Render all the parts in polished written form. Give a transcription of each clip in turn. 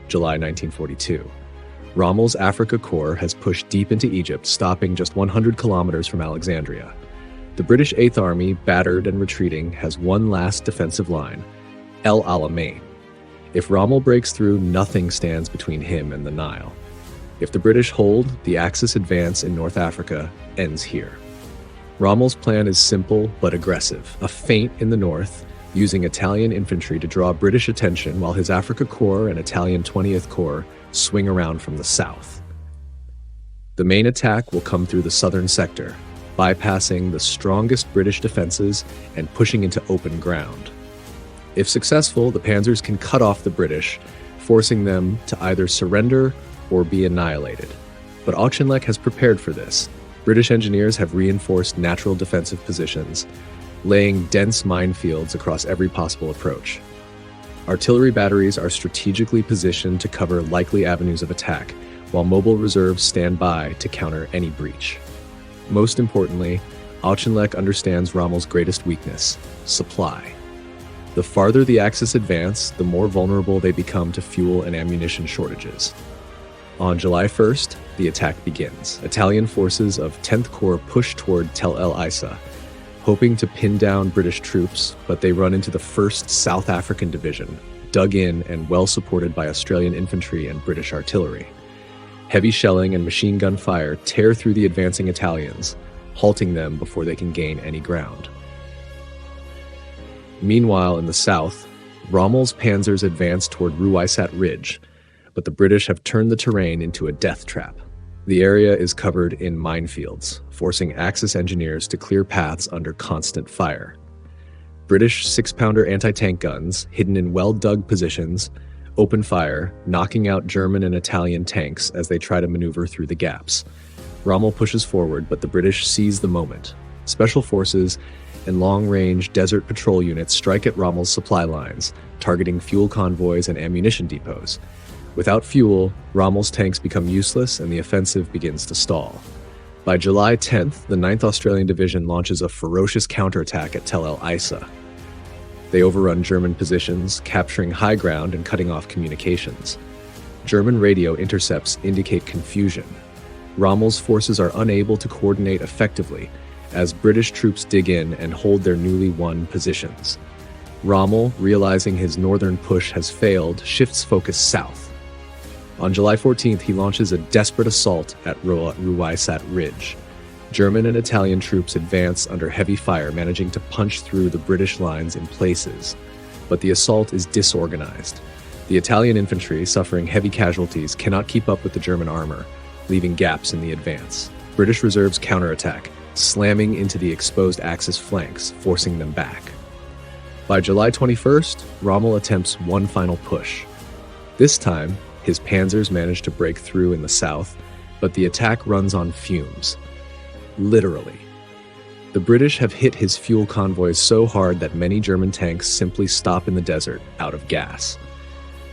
July 1942. Rommel's Afrika Korps has pushed deep into Egypt, stopping just 100 kilometers from Alexandria. The British Eighth Army, battered and retreating, has one last defensive line, El-Alamein. If Rommel breaks through, nothing stands between him and the Nile. If the British hold, the Axis advance in North Africa ends here. Rommel's plan is simple but aggressive: a feint in the north, using Italian infantry to draw British attention while his Afrika Korps and Italian 20th Corps swing around from the south. The main attack will come through the southern sector, bypassing the strongest British defenses and pushing into open ground. If successful, the panzers can cut off the British, forcing them to either surrender or be annihilated. But Auchinleck has prepared for this. British engineers have reinforced natural defensive positions, laying dense minefields across every possible approach. Artillery batteries are strategically positioned to cover likely avenues of attack, while mobile reserves stand by to counter any breach. Most importantly, Auchinleck understands Rommel's greatest weakness: supply. The farther the Axis advance, the more vulnerable they become to fuel and ammunition shortages. On July 1st, the attack begins. Italian forces of 10th Corps push toward Tel El Isa, hoping to pin down British troops, but they run into the 1st South African Division, dug in and well supported by Australian infantry and British artillery. Heavy shelling and machine gun fire tear through the advancing Italians, halting them before they can gain any ground. Meanwhile, in the south, Rommel's panzers advance toward Ruwaisat Ridge, but the British have turned the terrain into a death trap. The area is covered in minefields, forcing Axis engineers to clear paths under constant fire. British 6-pounder anti-tank guns, hidden in well-dug positions, open fire, knocking out German and Italian tanks as they try to maneuver through the gaps. Rommel pushes forward, but the British seize the moment. Special forces and long-range desert patrol units strike at Rommel's supply lines, targeting fuel convoys and ammunition depots. Without fuel, Rommel's tanks become useless and the offensive begins to stall. By July 10th, the 9th Australian Division launches a ferocious counterattack at Tel El Isa. They overrun German positions, capturing high ground and cutting off communications. German radio intercepts indicate confusion. Rommel's forces are unable to coordinate effectively as British troops dig in and hold their newly won positions. Rommel, realizing his northern push has failed, shifts focus south. On July 14th, he launches a desperate assault at Ruwaisat Ridge. German and Italian troops advance under heavy fire, managing to punch through the British lines in places. But the assault is disorganized. The Italian infantry, suffering heavy casualties, cannot keep up with the German armor, leaving gaps in the advance. British reserves counterattack, slamming into the exposed Axis flanks, forcing them back. By July 21st, Rommel attempts one final push. This time, his panzers manage to break through in the south, but the attack runs on fumes. Literally. The British have hit his fuel convoys so hard that many German tanks simply stop in the desert, out of gas.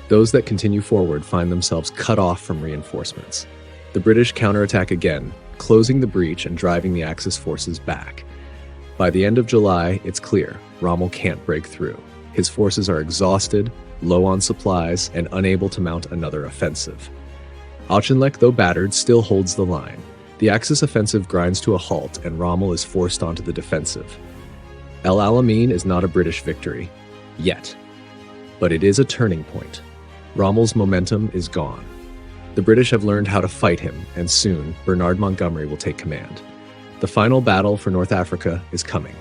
Those that continue forward find themselves cut off from reinforcements. The British counterattack again, closing the breach and driving the Axis forces back. By the end of July, it's clear Rommel can't break through. His forces are exhausted, low on supplies, and unable to mount another offensive. Auchinleck, though battered, still holds the line. The Axis offensive grinds to a halt, and Rommel is forced onto the defensive. El-Alamein is not a British victory, yet. But it is a turning point. Rommel's momentum is gone. The British have learned how to fight him, and soon, Bernard Montgomery will take command. The final battle for North Africa is coming.